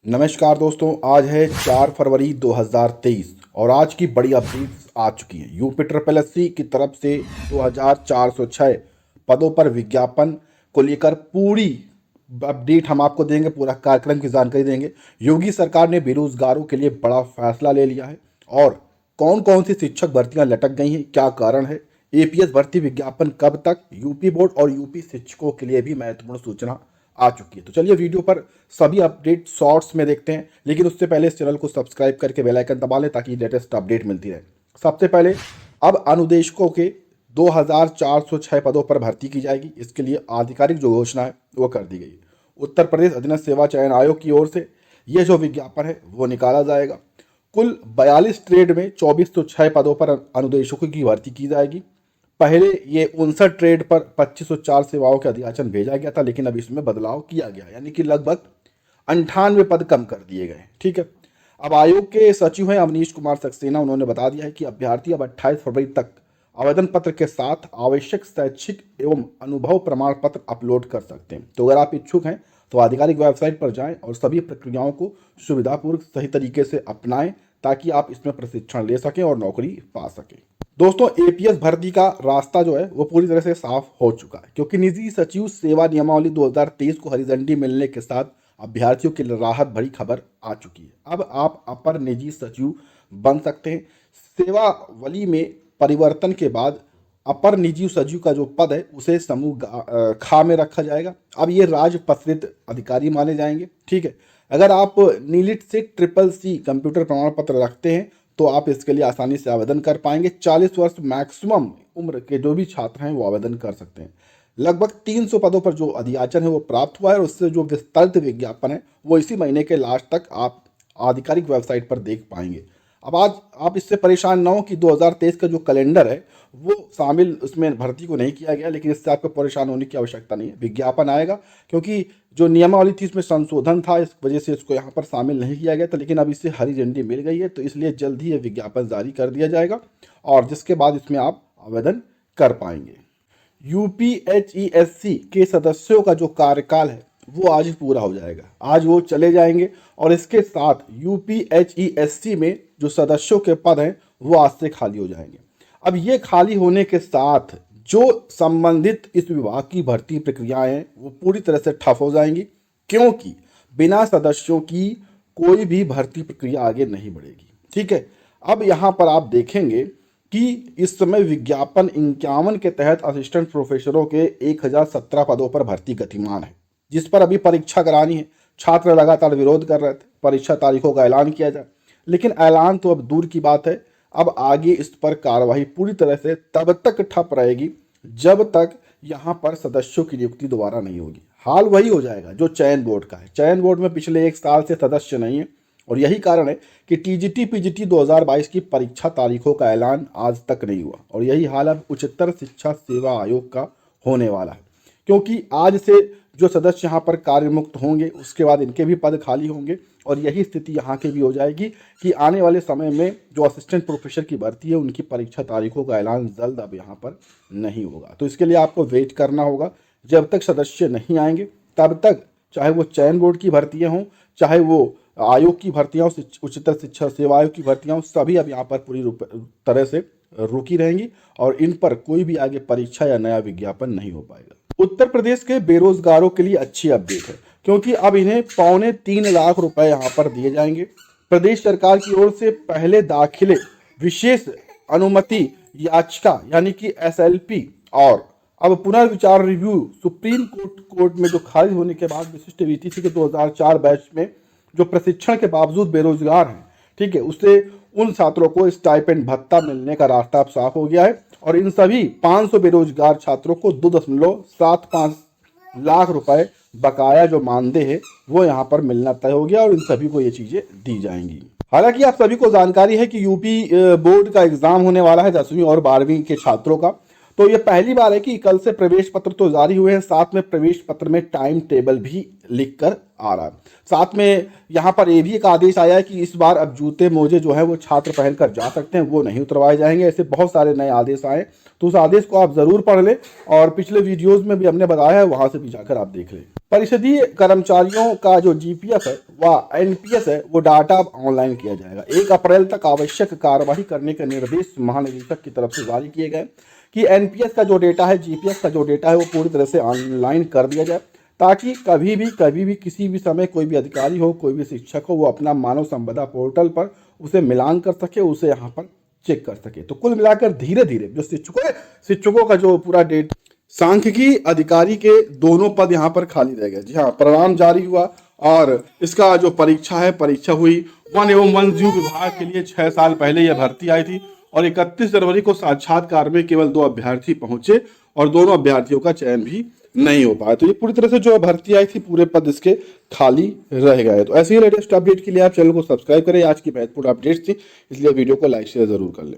नमस्कार दोस्तों, आज है 4 फरवरी 2023 और आज की बड़ी अपडेट्स आ चुकी हैं। यूपी ट्रिपल एससी की तरफ से 2406 पदों पर विज्ञापन को लेकर पूरी अपडेट हम आपको देंगे, पूरा कार्यक्रम की जानकारी देंगे। योगी सरकार ने बेरोजगारों के लिए बड़ा फैसला ले लिया है और कौन कौन सी शिक्षक भर्तियां लटक गई हैं, क्या कारण है, एपीएस भर्ती विज्ञापन कब तक, यूपी बोर्ड और यूपी शिक्षकों के लिए भी महत्वपूर्ण सूचना आ चुकी है। तो चलिए वीडियो पर सभी अपडेट शॉर्ट्स में देखते हैं, लेकिन उससे पहले इस चैनल को सब्सक्राइब करके बेल आइकन दबा लें ताकि लेटेस्ट अपडेट मिलती रहे। सबसे पहले अब अनुदेशकों के 2406 पदों पर भर्ती की जाएगी। इसके लिए आधिकारिक जो घोषणा है वो कर दी गई। उत्तर प्रदेश अधीनस्थ सेवा चयन आयोग की ओर से यह जो विज्ञापन है वो निकाला जाएगा। कुल 42 ट्रेड में 2406 पदों पर अनुदेशकों की भर्ती की जाएगी। पहले ये 59 ट्रेड पर 2504 सेवाओं के अधियाचन भेजा गया था, लेकिन अब इसमें बदलाव किया गया, यानी कि लगभग 98 पद कम कर दिए गए। ठीक है। अब आयोग के सचिव हैं अवनीश कुमार सक्सेना, उन्होंने बता दिया है कि अभ्यर्थी अब 28 फरवरी तक आवेदन पत्र के साथ आवश्यक शैक्षिक एवं अनुभव प्रमाण पत्र अपलोड कर सकते हैं। तो अगर आप इच्छुक हैं तो आधिकारिक वेबसाइट पर जाएं और सभी प्रक्रियाओं को सुविधापूर्वक सही तरीके से अपनाएं ताकि आप इसमें प्रशिक्षण ले सकें और नौकरी पा सकें। दोस्तों, एपीएस भर्ती का रास्ता जो है वो पूरी तरह से साफ हो चुका है, क्योंकि निजी सचिव सेवा नियमावली 2023 को हरी झंडी मिलने के साथ अभ्यर्थियों के लिए राहत भरी खबर आ चुकी है। अब आप अपर निजी सचिव बन सकते हैं। सेवावली में परिवर्तन के बाद अपर निजी सचिव का जो पद है उसे समूह खा में रखा जाएगा। अब ये राजपत्रित अधिकारी माने जाएंगे। ठीक है। अगर आप नीलिट से ट्रिपल सी कंप्यूटर प्रमाण पत्र रखते हैं तो आप इसके लिए आसानी से आवेदन कर पाएंगे। 40 वर्ष मैक्सिमम उम्र के जो भी छात्र हैं वो आवेदन कर सकते हैं। लगभग 300 पदों पर जो अधियाचन है वो प्राप्त हुआ है और उससे जो विस्तृत विज्ञापन है वो इसी महीने के लास्ट तक आप आधिकारिक वेबसाइट पर देख पाएंगे। अब आज आप इससे परेशान ना हो कि 2023 का जो कैलेंडर है वो शामिल उसमें भर्ती को नहीं किया गया, लेकिन इससे आपको परेशान होने की आवश्यकता नहीं है। विज्ञापन आएगा, क्योंकि जो नियमावली थी इसमें संशोधन था, इस वजह से इसको यहाँ पर शामिल नहीं किया गया था, लेकिन अब इससे हरी झंडी मिल गई है, तो इसलिए जल्द ही ये विज्ञापन जारी कर दिया जाएगा और जिसके बाद इसमें आप आवेदन कर पाएंगे। यूपीएचईएससी के सदस्यों का जो कार्यकाल है वो आज ही पूरा हो जाएगा। आज वो चले जाएंगे और इसके साथ यूपीएचईएससी में जो सदस्यों के पद हैं वो आज से खाली हो जाएंगे। अब ये खाली होने के साथ जो संबंधित इस विभाग की भर्ती प्रक्रियाएं हैं वो पूरी तरह से ठप हो जाएंगी, क्योंकि बिना सदस्यों की कोई भी भर्ती प्रक्रिया आगे नहीं बढ़ेगी। ठीक है। अब यहाँ पर आप देखेंगे कि इस समय विज्ञापन 51 के तहत असिस्टेंट प्रोफेसरों के 1017 पदों पर भर्ती गतिमान है, जिस पर अभी परीक्षा करानी है। छात्र लगातार विरोध कर रहे थे परीक्षा तारीखों का ऐलान किया जाए, लेकिन ऐलान तो अब दूर की बात है। अब आगे इस पर कार्रवाई पूरी तरह से तब तक ठप रहेगी जब तक यहाँ पर सदस्यों की नियुक्ति दोबारा नहीं होगी। हाल वही हो जाएगा जो चयन बोर्ड का है। चयन बोर्ड में पिछले 1 साल से सदस्य नहीं है और यही कारण है कि टीजीटी पीजीटी 2022 की परीक्षा तारीखों का ऐलान आज तक नहीं हुआ और यही हाल अब उच्चतर शिक्षा सेवा आयोग का होने वाला है, क्योंकि आज से जो सदस्य यहाँ पर कार्य मुक्त होंगे उसके बाद इनके भी पद खाली होंगे और यही स्थिति यहाँ की भी हो जाएगी कि आने वाले समय में जो असिस्टेंट प्रोफेसर की भर्ती है उनकी परीक्षा तारीखों का ऐलान जल्द अब यहाँ पर नहीं होगा। तो इसके लिए आपको वेट करना होगा। जब तक सदस्य नहीं आएंगे तब तक, चाहे वो चयन बोर्ड की भर्तियाँ हों, चाहे वो आयोग की भर्तियाँ हों, उच्चतर शिक्षा सेवा आयोग की भर्तियाँ हों, सभी अब यहाँ पर पूरी तरह से रुकी रहेंगी और इन पर कोई भी आगे परीक्षा या नया विज्ञापन नहीं हो पाएगा। उत्तर प्रदेश के बेरोजगारों के लिए अच्छी अपडेट है, क्योंकि अब इन्हें 2.25 लाख रुपए यहाँ पर दिए जाएंगे। प्रदेश सरकार की ओर से पहले दाखिले विशेष अनुमति याचिका यानी कि एसएलपी और अब पुनर्विचार रिव्यू सुप्रीम कोर्ट में जो खारिज होने के बाद विशिष्ट वीटीसी के 2004 बैच में जो प्रशिक्षण के बावजूद बेरोजगार हैं, ठीक है, उससे उन छात्रों को स्टाइपेंड भत्ता मिलने का रास्ता अब साफ हो गया है और इन सभी 500 बेरोजगार छात्रों को 2.75 लाख रुपए बकाया जो मानदेय है वो यहाँ पर मिलना तय हो गया और इन सभी को ये चीजें दी जाएंगी। हालांकि आप सभी को जानकारी है कि यूपी बोर्ड का एग्जाम होने वाला है 10वीं और 12वीं के छात्रों का, तो ये पहली बार है कि कल से प्रवेश पत्र तो जारी हुए हैं, साथ में प्रवेश पत्र में टाइम टेबल भी लिख कर आ रहा है। साथ में यहाँ पर ये भी एक आदेश आया है कि इस बार अब जूते मोजे जो है वो छात्र पहनकर जा सकते हैं, वो नहीं उतरवाए जाएंगे। ऐसे बहुत सारे नए आदेश आए, तो उस आदेश को आप जरूर पढ़ लें और पिछले वीडियोज में भी हमने बताया है, वहां से भी जाकर आप देख लें। परिषदीय कर्मचारियों का जो जीपीएफ है व एनपीएस है वो डाटा अब ऑनलाइन किया जाएगा। 1 अप्रैल तक आवश्यक कार्यवाही करने के निर्देश महानिदेशक की तरफ से जारी किए गए कि एनपीएस का जो डेटा है, जीपीएफ का जो डेटा है वो पूरी तरह से ऑनलाइन कर दिया जाए, ताकि कभी भी किसी भी समय कोई भी अधिकारी हो, कोई भी शिक्षक हो, वो अपना मानव संपदा पोर्टल पर उसे मिलान कर सके, उसे यहाँ पर चेक कर सके। तो कुल मिलाकर धीरे धीरे जो शिक्षकों का जो पूरा डेट, सांख्यिकी अधिकारी के दोनों पद यहाँ पर खाली रह गए। जी हाँ, परिणाम जारी हुआ और इसका जो परीक्षा हुई। वन एवं वन्य जीव विभाग के लिए 6 साल पहले यह भर्ती आई थी और 31 जनवरी को साक्षात्कार में केवल 2 अभ्यर्थी पहुंचे और दोनों अभ्यर्थियों का चयन भी नहीं हो पाया। तो ये पूरी तरह से जो भर्ती आई थी, पूरे पद इसके खाली रह गए। तो ऐसे ही लेटेस्ट अपडेट के लिए आप चैनल को सब्सक्राइब करें। आज की महत्वपूर्ण अपडेट्स थी, इसलिए वीडियो को लाइक शेयर जरूर कर लें।